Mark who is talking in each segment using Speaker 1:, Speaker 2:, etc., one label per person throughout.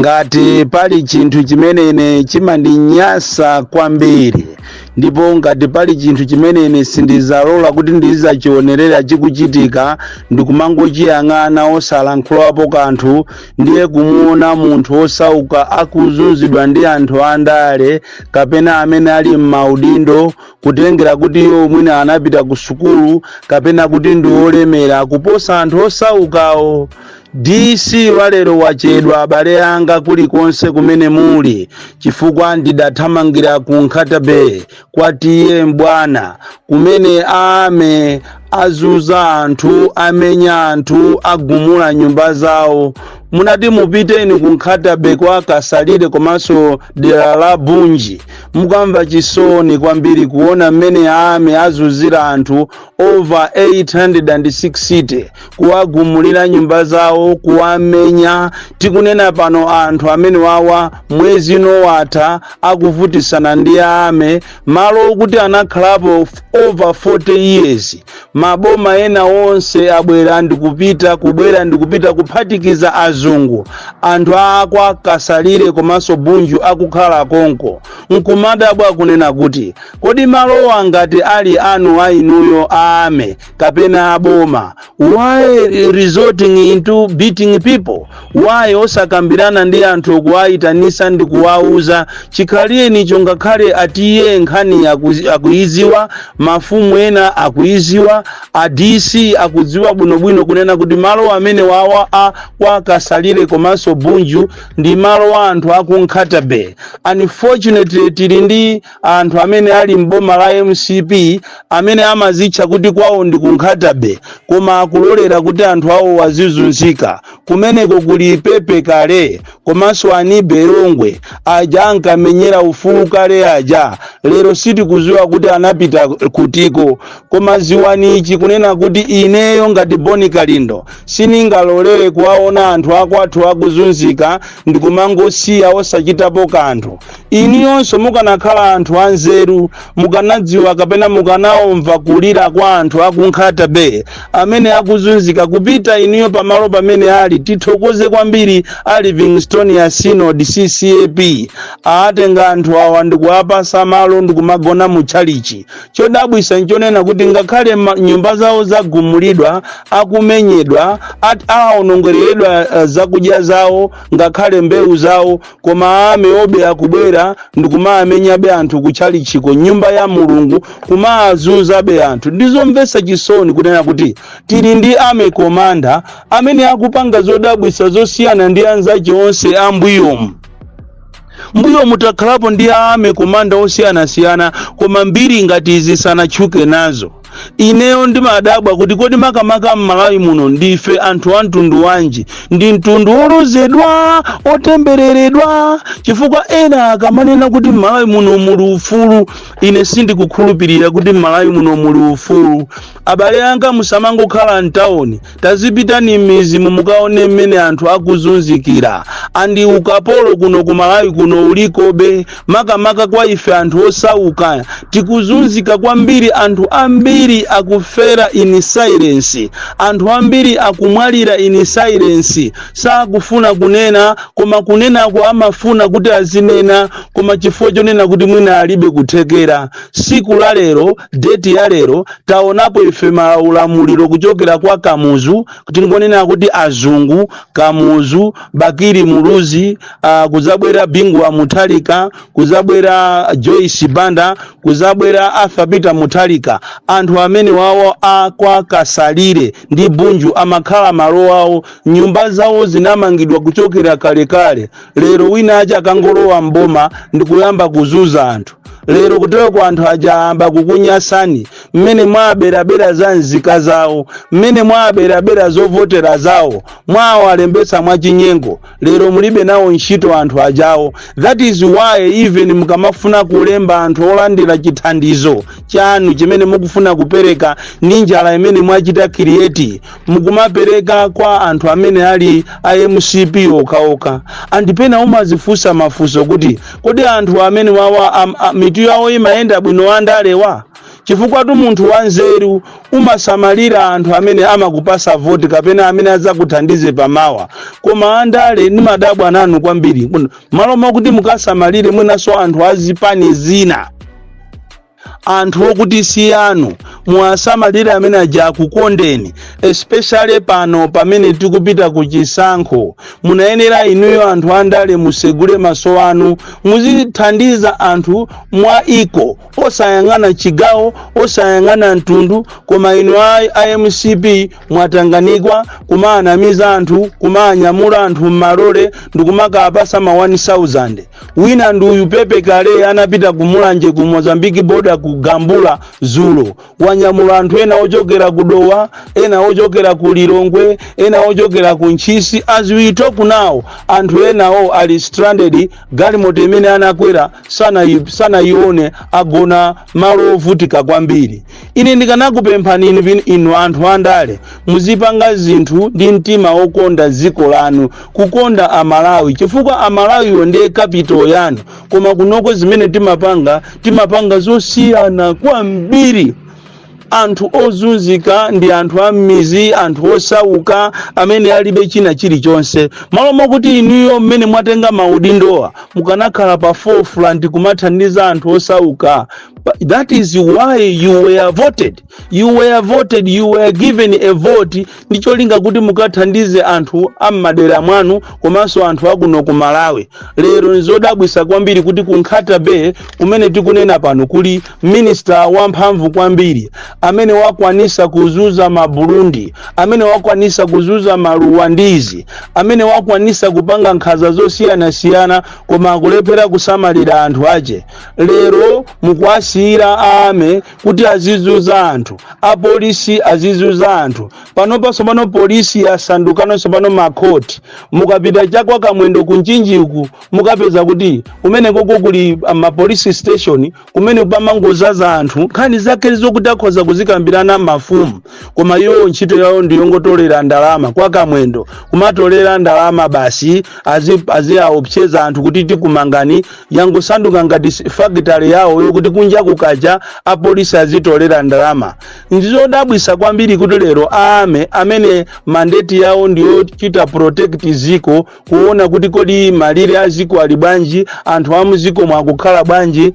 Speaker 1: ngati pali chinthu chimene chimandinyasa kwambiri ndipo ngati pali chinthu chimene sindizalola kuti ndizachionerera chikuchitika ndikumangochiyang'ana osalankhulapo kanthu ndiye kumuona munthu osauka akuzunzidwa ndi anthu andale kapena amene ali m'maudindo kutengera kuti iwo mwina anapita ku sukulu kapena kuti ndi olemera kuposa anthu osaukawo. DC walero wachedwa abale anga kulikonse kumene muli chifukwa ndidathamangira ku Nkhatabe kwa tiye mbwana kumene ame azuza anthu amenya anthu agumula nyumba zawo. Munati mupiteni ku Nkhatabe kwa Kasalire komanso dera la Bunji mukamva chisoni kwambiri kuona mmene ame azuzira anthu over 860 kuwagumulira nyumba zawo kuwamenya. Tikunena pano anthu amene wawa mwezi nowatha akuvutisana ndi ame malo okuti anakhalapo over 40 years. Maboma ena onse abwera ndikupita kuphatikiza azungu anthu akwa Kasalire komanso Bunju akukhala konko. Nkumadabwa kunena kuti kodi malowa ngati ali anu ainuyo ame kapena aboma, why resorting into beating people? Why osakambirana ndi anthu kuwayitanisa ndi kuwauza chikhaliyeni chongakhale atiye nkhani akuiziwa, mafumu ena akuiziwa, DC akudziwa bwinobwino kunena kuti malo amene wawa kwa Kasalire komanso Bunju ndi malo wa anthu aku Nkhatabe. Unfortunately tili ndi anthu amene ali mboma la MCP amene amazitcha kuti kwawo ndi ku Nkhatabe koma akulolera kuti anthu awo wazizunzika. Kumeneko kuli Pepe kale komanso Anibe Longwe aja ankamenyera ufulu kale aja lero sitikuziwa kuti anapita kutiko. Koma ziwanichi kunena kuti ineyo ngati Boni Kalindo siningalolere kuwaona anthu akwathu akuzunzika ndikumangosiya osachitapo kanthu. Iniyonso mukanakhala anthu anzeru mukanadziwa kapena mukanaomva kulira kwa anthu aku Nkhatabe amene akuzunzika kupita iniyo pamalo pamene ali. Tithokoze kwambiri a Livingstone ya Synod CCAP atenga anthu awa ndikuwapasa malo ndikumagona mu chalichi. Chodabwisa nchonena kuti ngakhale nyumba zawo zagumulidwa akumenyedwa aonongeredwa zakudya zawo ngakhale mbewu zawo koma ame obe akubwera ndikumamenya be anthu kuchalichiko nyumba ya Mulungu kumazunza be anthu. Ndizomvesa chisoni kunena kuti tili ndi ame komanda amene akupanga zodabwisa zosiyana ndi anzache onse ambuyomu. Mbuyo mutakhalapo ndi ame komanda osiyana koma mbiri ngati izi sanachuke nazo. Ineyo ndimadabwa kuti kodi makamaka m'Malawi muno ndife anthu a mtundu wanji? Ndi mtundu olozedwa otembereredwa chifukwa ena akamanena kuti m'Malawi muno muli ufulu. Ine sindikukhulupirira kuti m'Malawi muno muli ufulu. Abale anga musamangokhala mtawuni, tazipitani m'mizimu mukaone mmene anthu akuzunzikira. Andi ukapolo kuno ku Malawi kuno ulikobe makamaka kwa ife anthu osauka tikuzunzika kwambiri. Anthu ambiri akufera in silence, anthu ambiri akumwalira in silence. Sakufuna kunena koma kunena kwa amafuna kuti azinena koma chifukwa chonena kuti mwina alibe kuthekera. Siku la lero, date ya lero, taonapo ife maulamuliro kuchokera kwa Kamuzu kuti ngonena kuti azungu Kamuzu Bakiri Muluzi, kuzabwera Bingwa Muthalika, kuzabwera Joyce Banda, kuzabwera Arthur Peter Muthalika. Anthu amene wawo akwa Kasalire ndi Bunju amakhala malo awo, nyumba zawo zinamangidwa kuchokera kale. Lero wina aja akangolowa mboma ndikuyamba kuzuza anthu. Lero kutero kwa anthu ajamba kukunyasani mmene mwaberabera za nzika zawo, mmene mwaberabera zovotera zawo, mwawalembesa mwachinyengo. Lero mulibe nawo ntchito anthu ajawo. That is why even mukamafuna kulemba anthu olandira chithandizo chanu chimene mukufuna kupereka ndi njala imene mwachita create mukumapereka kwa anthu amene ali MCP okaoka. Andipena umazifusa mafuso kuti kodi anthu amene wawa mitu yawo imayenda bwino andalewa chifukwa tu munthu wanzeru umasamalira anthu amene amakupasa voti kapena amene azakuthandize pamawa. Koma andale ndimadabwa nanu kwambiri malo mwakuti mukasamalire mwinaso anthu azipani zina, anthu okuti siyanu muwasamalire amene aja kukondeni, especially pano pamene tikupita ku chisankho. Munayenera inuyo anthu andale musegule maso anu, muzithandiza anthu mwa iko, osayang'ana chigawo, osayang'ana mtundu. Koma inu IMCP mwatanganikwa kumanamiza anthu, kumanyamula anthu mmalole ndikumakapasa ma 1000. Wina nduyu Pepe Kale anapita kumulanje ku Mozambique border ku Gambula Zulo, wanyamula anthu ena ochokera ku Dowa, ena ochokera ku Lilongwe, ena ochokera ku Nchisi. As we talk now, anthu enawo ali stranded, galimoto imene anakwera sana ione, agona malo ovutika kwambiri. Ine ndikanakupemphani inu anthu andale muzipanga zinthu ndi mtima okonda dziko lanu, kukonda Amalawi, chifukwa Amalawi ndiye capital yanu. Koma kunoko zimene timapanga zosiyana kwambiri. Anthu ozunzika ndi anthu amizi, anthu osauka amene alibe china chilichonse. Malo mwakuti inuyo mmene mwatenga maudindowa mukanakhala pa forefront kumathandiza anthu osauka. That is why you were voted. You were given a vote. Ndicho linga kuti mukathandize anthu ammadera mwanu komanso anthu akuno ku Malawi. Lero nzodabwisa kwambiri kuti ku Nkhata Bay kumene tikunena pano kuli minister wamphamvu kwambiri amene wakwanisa kuzuza ma Burundi, amene wakwanisa kuzuza ma Rwandizi, amene wakwanisa kupanga nkhaza zosiyana koma akulephera kusamalira anthu ache. Lero mukwasira ame kuti azizuza anthu, apolisi azizuza anthu. Pano polisi yasandukano pano makoti. Mukapita chakwa Kamwendo kunchinji uku mukapeza kuti kumene koko kuli ma police station kumene pamangozaza anthu, nkhani zake zokuti akhoza kuzikambirana mafumu. Koma iwo ntchito yawo ndiyongotolera ndalama kwa Kamwendo, kumatolera ndalama basi aziaopseza anthu kuti tikumangani yangosanduka ngati factory yawo yokuti kunja kukaja apolisi azitolera ndalama. Ndizodabwisa kwambiri kuti lero amene mandate yawo ndiyo chita protect ziko, kuona kuti kodi malire aziko ali bwanji, anthu amuziko mwakukhala bwanji,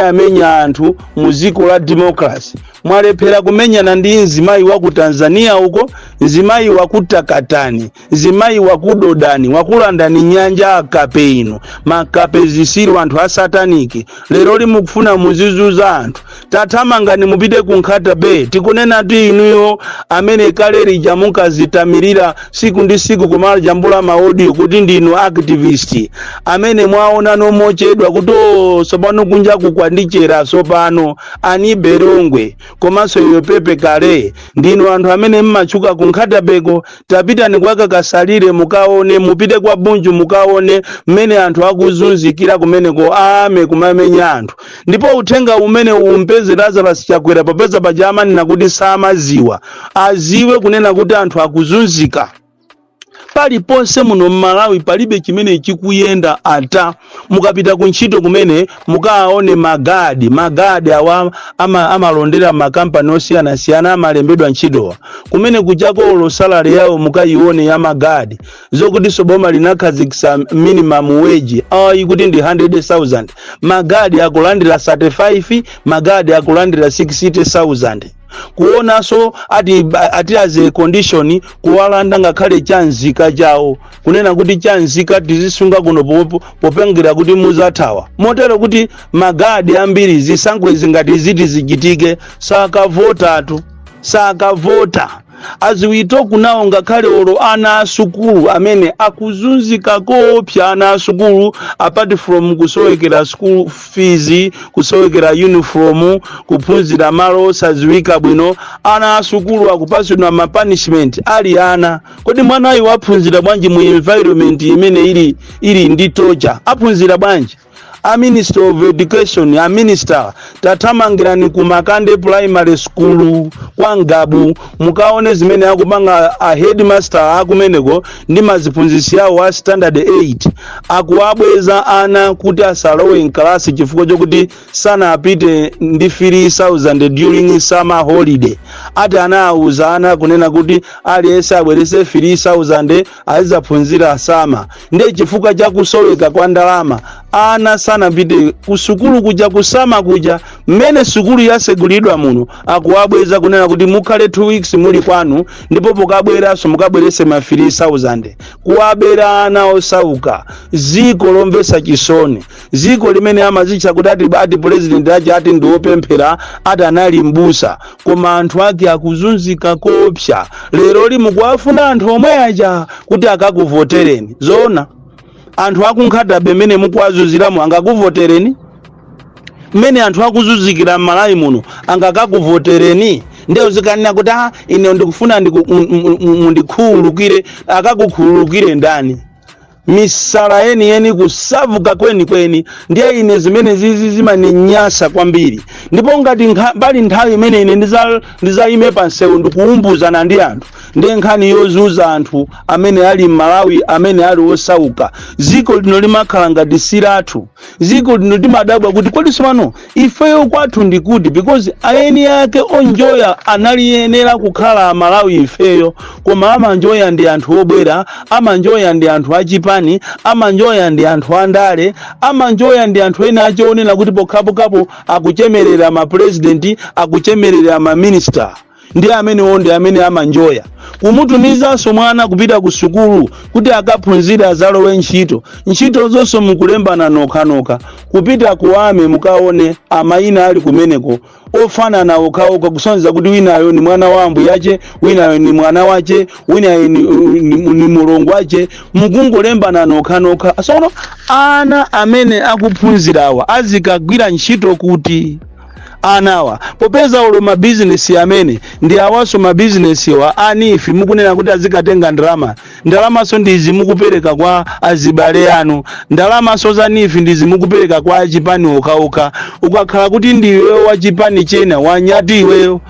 Speaker 1: amenya anthu muziko la democracy. Mwalephera kumenyana ndi nzimayi wa ku Tanzania uko, nzimayi wa ku Takatani, nzimayi wa ku Dodani, wakulandani nyanja akape ino, makape zisiru anthu asataniki. Lero limukufuna muzizuza anthu. Tatamangani mupite ku Nkhata Bay. Tikunena ti inuyo amene kale lija mukazitamirira siku ndi siku kumala jambula maaudio kuti ndinu activist, amene mwaona nomochedwa kuti sopano kunja kukwandichera sopano ani Berongwe komanso iwe Pepe Kale ndinu anthu amene mmachuka ku Nkhata Bay. Tapita ni kwaka Kasalire mukaone, mupite kwa Bunju mukaone mmene anthu akuzunzikira kumeneko kumamenya anthu. Ndipo uthenga umene umpeze Lazarus Chakwera popeza pajamani nakuti samaziwa aziwe kunena kuti anthu akuzunzika. Pali ponse muno Malawi palibe chimene chikuyenda ata mukapita kuntchito kumene mukaone magadi awa amalondera makampani osiyana amalembedwa ntchitowa kumene kuchako salary yawo mukayione ya magadi zokuti soboma linakhazikisa minimum wage kuti ndi 100,000, magadi akulandira 35, magadi akulandira 60,000. Kuona so ati as a condition kuwalanda ngakhale chanzika jawo kunena kuti chanzika tizisunga kuno popengera kuti muzathawa motero kuti magadi ambiri zisankho zingati ziti zichitike sakavota. As we talk now ngakhale olo ana asukulu amene akuzunzika kopya ana asukulu apart from kusowekera school fees, kusowekera uniform, kuphunzira malo osaziwika bwino, ana asukulu akupasidwa ma punishment ali ana. Kodi mwana ayi waphunzira bwanji mu environment imene ili ndi torture? Aphunzira bwanji? a Minister of Education, a Minister tatamangirani ku Makande Primary School kwa Ngabu mukaone zimene akupanga a headmaster akumeneko ndi maziphunzitsi awo a standard 8 akuabweza ana kuti asalowe nkalasi chifukwa chokuti sana apite ndi 3000 during summer holiday. Ati anauza ana kunena kuti aliyense abwerese 3000 azizaphunzira sama. Ndiye chifukwa cha kusoweka kwa ndalama ana sana pite kusukulu kuja kusama kuja mmene sukulu yasegulidwa muno akuabweza kunena kuti mukhale 2 weeks muli kwanu ndipo pokabweraso mukabwerese ma 3000 kuabera ana osauka. Ziko lomvesa chisoni, ziko limene amazicha kuti ati president ati ndiopemphera ati anali mbusa koma anthu ake akuzunzika kopsa. Lero limukuafuna anthu omwe aja kuti akakuvotereni. Zona anthu akunkhata bemene mukwazuziramu angakuvotereni? Mmene anthu akuzuzikira m'Malawi muno angakakuvotereni? Ndiye uzikanena kuti ine ndikufuna mundikhululukire. Akakukhululukire ndani? Misala yeni kusavuka kweni ndiye ine zimene zimaninyasa kwambiri. Ndipo ngati bali nthawi imene ine ndizayime pansewu ndikuumbuzana ndi anthu ndiye nkhani yozuza anthu amene ali m'Malawi amene ali osauka. Ziko lino limakhala ngati siratu. Ziko lino limadabwa kuti kodi somano ifeyo kwathu ndikuti because ayeni yake onjoya analiyenera kukhala Malawi ifeyo koma amanjoya ndi anthu obwera, amanjoya ndi anthu achipani, amanjoya ndi anthu andale, amanjoya ndi anthu ena achionera kuti pokhapokapo akuchemerera ma president, akuchemerera ma minister. Ndi amene onde amene amanjoya. Kumutumizaso mwana kupita ku sukulu kuti akaphunzira azalowe ntchito zonse mukulembana nokha kupita kuame mukaone amayina ali kumeneko ofanana okhaoka kusonza kuti winayo ni mwana wa ambu yache, winayo ni mwana wache, winayo ni mulongo wache, mukungolembana nokha. Sono ana amene akuphunzirawa azikagwira ntchito kuti anawa popeza ulo ma business amene ndi awaso ma business wa anifi mukunena kuti azikatenga ndalama so ndizi mukupereka kwa azibale anu, ndalama so zanifi ndizi mukupereka kwa achipani okhaokha. Ukakhala kuti ndiwe wa chipani chena wanyati iweyo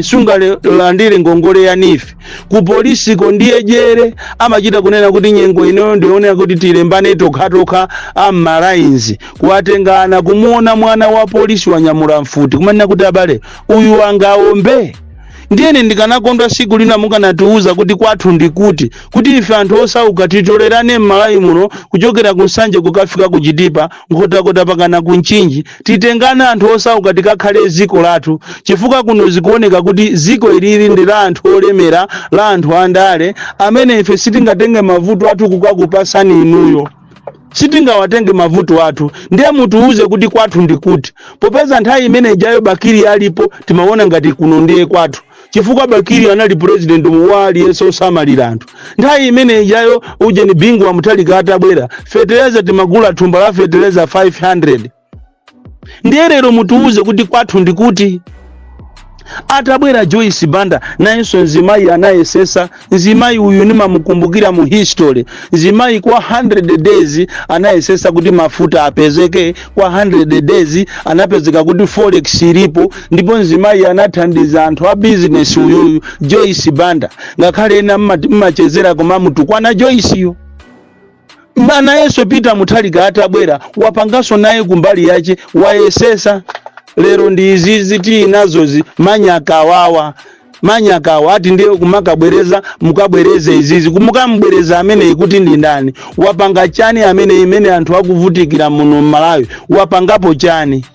Speaker 1: sungalandire ngongole yanifi ku polisi ko ndiye jere amachita kunena kuti nyengo ino ndionera kuti tilembane tokha amalainzi kuwatengana kumuona mwana wa polisi wanyamula mfuti kumanena kuti abale uyu wangaombe. Ndiyene ndikanakondwa siku lina mukanatiuza kuti kwathu ndikuti kuti ife anthu osauka titolerane m'Malawi muno kuchokera kunsanje kukafika kuchitipa nkhotakota pakana kunchinji titengana anthu osauka tikakhale ziko lathu chifukwa kuno zikuoneka kuti ziko ilili ndi la anthu olemera, la anthu andale amene ife sitingatenge mavuto athu kukakupasani inuyo. Sitingawatenge mavuto athu. Ndiye mutuuze kuti kwathu ndikuti popeza nthawi imene ijayo Bakiri alipo timaona ngati kuno ndiye kwathu chifukwa Bakiri anali president muwali yeso samalira anthu. Nthawi imene ijayo uje ni bingu wa Mutalika atabwera fertilizer timagula thumba la fertilizer 500. Ndiye lero mutuuze kuti kwathu ndikuti. Atabwera Joyce Banda nayenso nzimayi anayesesa. Nzimayi uyu nimamukumbukira mu history. Nzimayi kwa 100 days anayesesa kuti mafuta apezeke, kwa 100 days anapezeka kuti forex ilipo, ndipo nzimayi anathandiza anthu a business uyu Joyce Banda ngakhale ena mmachezera koma mutukwana Joyce yo. Mana yeso Peter Mutalika atabwera wapangaso naye kumbali yache wayesesa. Lero ndi izizi tinazozi manyakawawa ati ndiye kumakabwereza mukabwereze izizi kumukambwereza amene ikuti ndi ndani wapanga chani amene imene anthu akuvutikira muno m'Malawi wapangapo chani.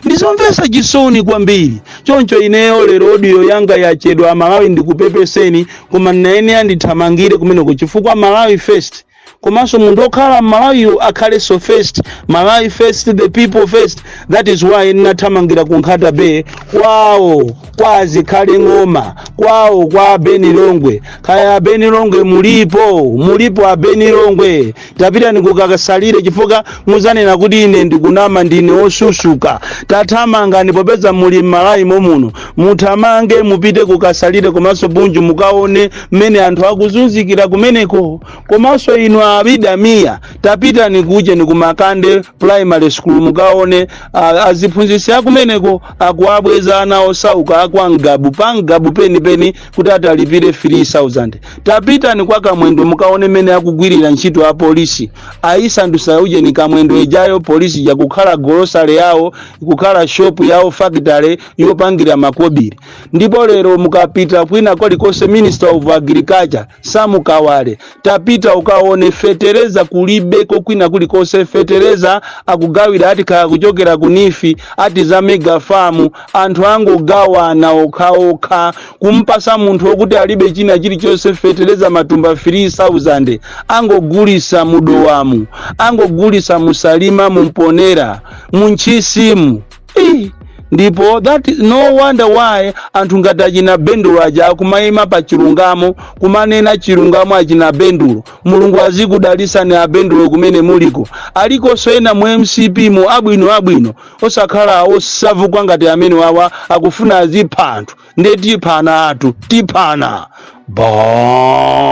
Speaker 1: Ndizomvesa chisoni kwambiri. Choncho ineyo lero audio yanga yachedwa Malawi ndikupepeseni koma naene andithamangire kumeneko chifukwa Malawi first. Komanso mundu okhala Malawi akhale so first. Malawi first, the people first. That is why nathamangira kunkhata be kwawo kwazi khale ngoma kwawo kwa Benilongwe. Kaya Benilongwe mulipo a Benilongwe. Tapita nikukakasalire chifukwa muzanena kuti ine ndikunama ndine osusuka. Tathamanga popeza muli Malawi muno. Muthamange mupite kukasalire komanso bunju mukaone mmene anthu akuzunzikira kumeneko. Komanso inu kumabidamia tapita nikuje nikumakande primary school mukaone aziphunzitsi akumeneko akuabweza ana osauka akwangabu pangabu peni kuti atalipire 3000. Tapita ni kwa kamwendo mukaone mene akugwirira ntchito ya polisi ayisandusa uje ni kamwendo ejayo polisi ya kukhala grocery yawo kukhala shop yawo factory yopangira makobiri. Ndipo lero mukapita kwina kolikose Minister of Agriculture Samu Kawale tapita ukaone fetereza kulibeko kwina kulikose fetereza akugawira ati kaya kuchokera kunifi ati za mega farm anthu angogawana okhaokha kumpasa munthu okuti alibe china chilichonse fetereza matumba 3000 angogulisa mudowamu angogulisa musalima mumponera munchisimu. Ndipo that is no wonder why anthu ngati achina Bendulo aja kumayima pa chilungamo kumanena chilungamo achina Bendulo. Mulungu azikudalisa ni Bendulo kumene muliko aliko soena mu MCP mu abwino osakhala osavuka ngati amene wawa akufuna azipha anthu ndetipana atu tipana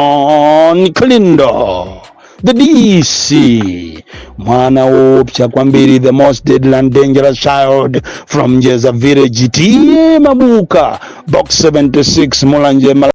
Speaker 1: Bon Klindo the DC mwana opcha kwambiri the most deadly and dangerous child from Jeza Village Mabuka box 76 Mulanje